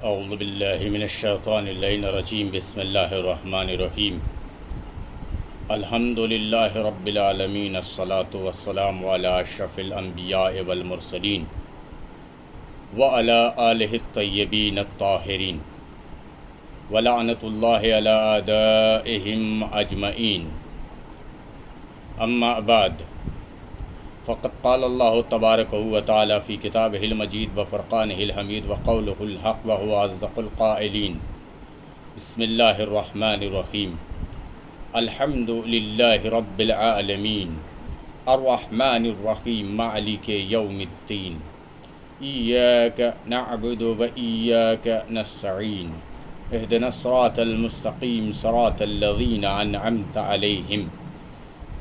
اعوذ باللہ من الشیطان اللعین الرجیم بسم اللہ الرحمن الرحیم الحمد للہ رب العالمین الصلاة والسلام علی اشرف الانبیاء والمرسلین وعلی آلہ الطیبین الطاہرین ولعنۃ اللہ علی اعدائہم اجمعین اما بعد فقد قال اللہ تبارک و تعالی فی کتابہ المجید و فرقانہ الحمید و قولہ الحق و هو اصدق القائلین بسم اللہ الرحمن الرحیم الحمد للہ رب العالمین الرحمن الرحیم مالک یوم الدین ایاک نعبد و ایاک نستعین اہدنا الصراط المستقیم صراط الذین انعمت علیہم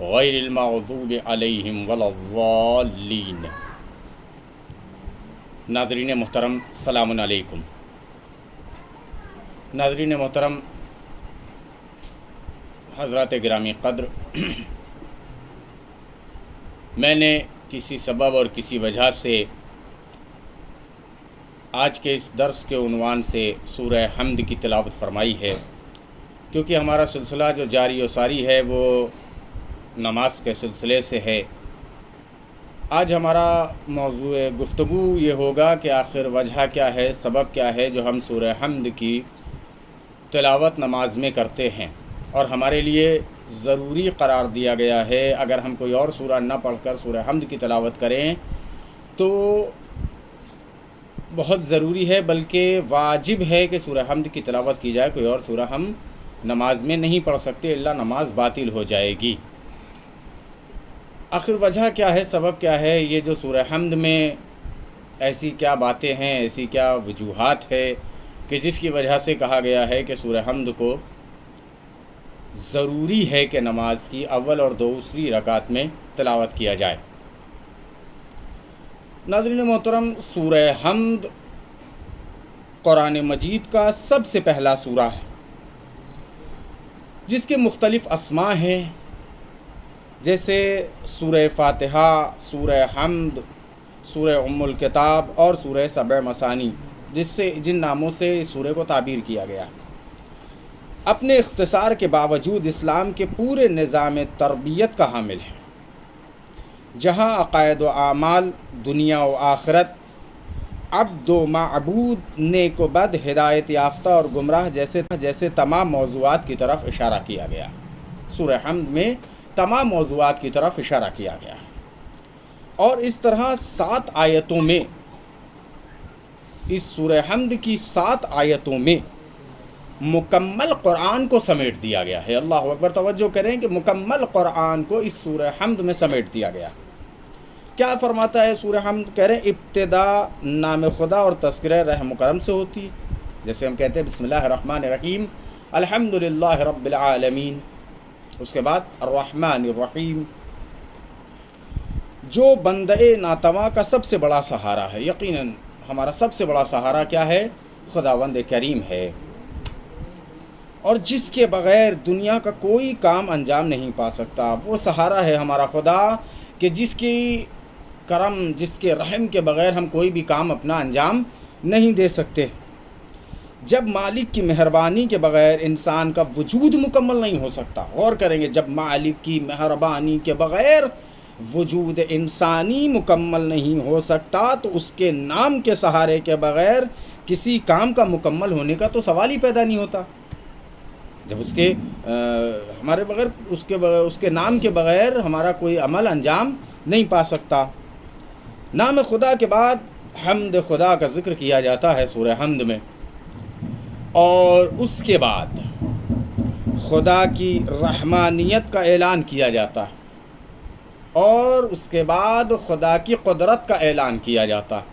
غیر المغضوب علیہم ولا الضالین۔ ناظرین محترم السلام علیکم۔ ناظرین محترم، حضرات گرامی قدر، میں نے کسی سبب اور کسی وجہ سے آج کے اس درس کے عنوان سے سورہ حمد کی تلاوت فرمائی ہے، کیونکہ ہمارا سلسلہ جو جاری و ساری ہے وہ نماز کے سلسلے سے ہے۔ آج ہمارا موضوع گفتگو یہ ہوگا کہ آخر وجہ کیا ہے، سبب کیا ہے جو ہم سورہ حمد کی تلاوت نماز میں کرتے ہیں، اور ہمارے لیے ضروری قرار دیا گیا ہے اگر ہم کوئی اور سورہ نہ پڑھ کر سورہ حمد کی تلاوت کریں تو بہت ضروری ہے، بلکہ واجب ہے کہ سورہ حمد کی تلاوت کی جائے۔ کوئی اور سورہ ہم نماز میں نہیں پڑھ سکتے، الا نماز باطل ہو جائے گی۔ آخر وجہ کیا ہے، سبب کیا ہے، یہ جو سورہ حمد میں ایسی کیا باتیں ہیں، ایسی کیا وجوہات ہے کہ جس کی وجہ سے کہا گیا ہے کہ سورہ حمد کو ضروری ہے کہ نماز کی اول اور دوسری رکعت میں تلاوت کیا جائے۔ ناظرین محترم، سورہ حمد قرآن مجید کا سب سے پہلا سورہ ہے جس کے مختلف اسماء ہیں، جیسے سورہ فاتحہ، سورہ حمد، سورہ ام الکتاب اور سورہ سبع مثانی، جن ناموں سے اس سورہ کو تعبیر کیا گیا۔ اپنے اختصار کے باوجود اسلام کے پورے نظام تربیت کا حامل ہے، جہاں عقائد و اعمال، دنیا و آخرت، عبد و معبود، نیک و بد، ہدایت یافتہ اور گمراہ جیسے تمام موضوعات کی طرف اشارہ کیا گیا۔ سورہ حمد میں تمام موضوعات کی طرف اشارہ کیا گیا، اور اس طرح 7 آیتوں میں، اس سورہ حمد کی 7 آیتوں میں مکمل قرآن کو سمیٹ دیا گیا ہے۔ اللہ اکبر، توجہ کریں کہ مکمل قرآن کو اس سورہ حمد میں سمیٹ دیا گیا۔ کیا فرماتا ہے سورہ حمد؟ کہہ رہے ہیں ابتدا نام خدا اور تذکرہ رحم و کرم سے ہوتی ہے، جیسے ہم کہتے ہیں بسم اللہ الرحمن الرحیم الحمد للہ رب العالمین، اس کے بعد الرحمن الرحیم، جو بندہ ناتواں کا سب سے بڑا سہارا ہے۔ یقیناً ہمارا سب سے بڑا سہارا کیا ہے؟ خداوند کریم ہے، اور جس کے بغیر دنیا کا کوئی کام انجام نہیں پا سکتا۔ وہ سہارا ہے ہمارا خدا کہ جس کی کرم، جس کے رحم کے بغیر ہم کوئی بھی کام اپنا انجام نہیں دے سکتے۔ جب مالک کی مہربانی کے بغیر انسان کا وجود مکمل نہیں ہو سکتا، غور کریں گے، جب مالک کی مہربانی کے بغیر وجود انسانی مکمل نہیں ہو سکتا تو اس کے نام کے سہارے کے بغیر کسی کام کا مکمل ہونے کا تو سوال ہی پیدا نہیں ہوتا۔ جب اس کے ہمارے بغیر اس کے نام کے بغیر ہمارا کوئی عمل انجام نہیں پا سکتا۔ نام خدا کے بعد حمد خدا کا ذکر کیا جاتا ہے سورہ حمد میں، اور اس کے بعد خدا کی رحمانیت کا اعلان کیا جاتا ہے، اور اس کے بعد خدا کی قدرت کا اعلان کیا جاتا ہے،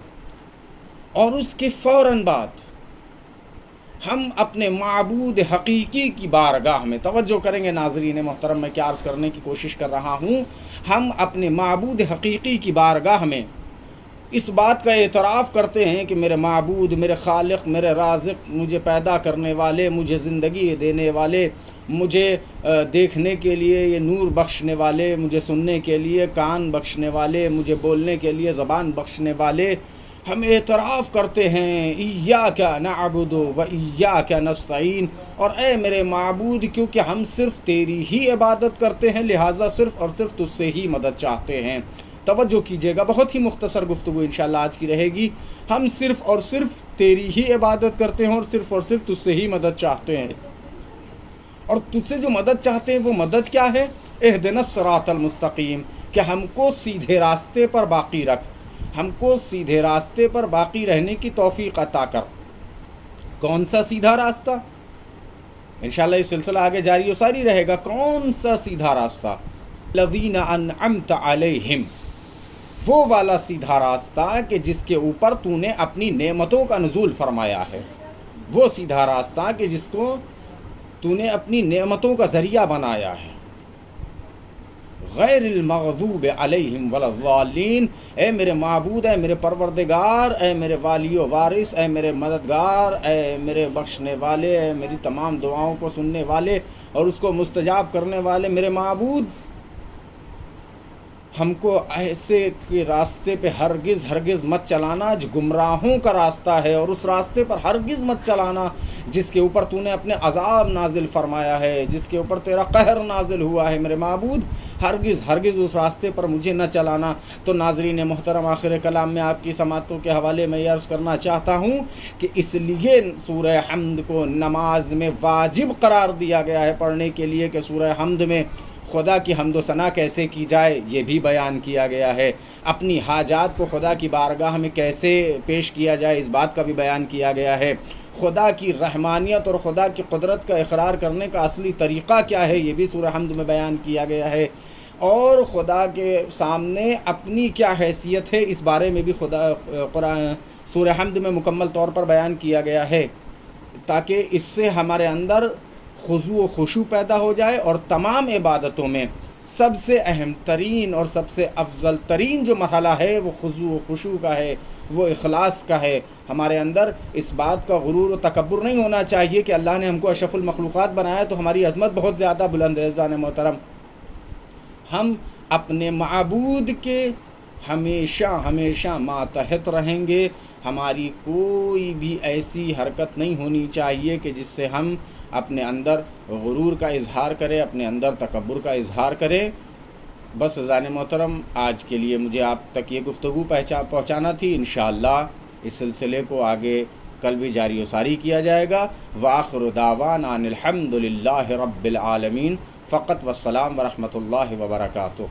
اور اس کے فوراً بعد ہم اپنے معبود حقیقی کی بارگاہ میں، توجہ کریں گے ناظرین محترم، میں کیا عرض کرنے کی کوشش کر رہا ہوں، ہم اپنے معبود حقیقی کی بارگاہ میں اس بات کا اعتراف کرتے ہیں کہ میرے معبود، میرے خالق، میرے رازق، مجھے پیدا کرنے والے، مجھے زندگی دینے والے، مجھے دیکھنے کے لیے یہ نور بخشنے والے، مجھے سننے کے لیے کان بخشنے والے، مجھے بولنے کے لیے زبان بخشنے والے، ہم اعتراف کرتے ہیں ایاک نعبد و ایاک نستعین، اور اے میرے معبود کیونکہ ہم صرف تیری ہی عبادت کرتے ہیں لہٰذا صرف اور صرف تجھ سے ہی مدد چاہتے ہیں۔ توجہ کیجیے گا، بہت ہی مختصر گفتگو انشاءاللہ آج کی رہے گی۔ ہم صرف اور صرف تیری ہی عبادت کرتے ہیں اور صرف تجھ سے ہی مدد چاہتے ہیں، اور تجھ سے جو مدد چاہتے ہیں وہ مدد کیا ہے؟ اہدنا الصراط المستقیم، کہ ہم کو سیدھے راستے پر باقی رکھ، ہم کو سیدھے راستے پر باقی رہنے کی توفیق عطا کر۔ کون سا سیدھا راستہ؟ انشاءاللہ یہ سلسلہ آگے جاری و ساری رہے گا۔ کون سا سیدھا راستہ؟ الذین انعمت علیہم، وہ والا سیدھا راستہ کہ جس کے اوپر تو نے اپنی نعمتوں کا نزول فرمایا ہے، وہ سیدھا راستہ کہ جس کو تو نے اپنی نعمتوں کا ذریعہ بنایا ہے۔ غیر المغضوب علیہم ولا الضالین، اے میرے معبود، اے میرے پروردگار، اے میرے والی و وارث، اے میرے مددگار، اے میرے بخشنے والے، اے میری تمام دعاؤں کو سننے والے اور اس کو مستجاب کرنے والے میرے معبود، ہم کو ایسے کے راستے پہ ہرگز مت چلانا جو گمراہوں کا راستہ ہے، اور اس راستے پر ہرگز مت چلانا جس کے اوپر تو نے اپنے عذاب نازل فرمایا ہے، جس کے اوپر تیرا قہر نازل ہوا ہے میرے معبود، ہرگز اس راستے پر مجھے نہ چلانا۔ تو ناظرین محترم، آخر کلام میں آپ کی سماعتوں کے حوالے میں یہ عرض کرنا چاہتا ہوں کہ اس لیے سورہ حمد کو نماز میں واجب قرار دیا گیا ہے پڑھنے کے لیے، کہ سورہ حمد میں خدا کی حمد و ثنا کیسے کی جائے یہ بھی بیان کیا گیا ہے، اپنی حاجات کو خدا کی بارگاہ میں کیسے پیش کیا جائے اس بات کا بھی بیان کیا گیا ہے، خدا کی رحمانیت اور خدا کی قدرت کا اقرار کرنے کا اصلی طریقہ کیا ہے یہ بھی سورہ حمد میں بیان کیا گیا ہے، اور خدا کے سامنے اپنی کیا حیثیت ہے اس بارے میں بھی قرآن سورہ حمد میں مکمل طور پر بیان کیا گیا ہے، تاکہ اس سے ہمارے اندر خضوع و خشوع پیدا ہو جائے، اور تمام عبادتوں میں سب سے اہم ترین اور سب سے افضل ترین جو مرحلہ ہے وہ خضوع و خشوع کا ہے، وہ اخلاص کا ہے۔ ہمارے اندر اس بات کا غرور و تکبر نہیں ہونا چاہیے کہ اللہ نے ہم کو اشرف المخلوقات بنایا تو ہماری عظمت بہت زیادہ بلند ہے۔ عزیزان محترم، ہم اپنے معبود کے ہمیشہ ماتحت رہیں گے، ہماری کوئی بھی ایسی حرکت نہیں ہونی چاہیے کہ جس سے ہم اپنے اندر غرور کا اظہار کریں، اپنے اندر تکبر کا اظہار کریں۔ بس عزیزان محترم، آج کے لیے مجھے آپ تک یہ گفتگو پہنچانا تھی، انشاءاللہ اس سلسلے کو آگے کل بھی جاری و ساری کیا جائے گا۔ وآخر دعوانا ان الحمد للہ رب العالمین، فقط والسلام ورحمۃ اللہ وبرکاتہ۔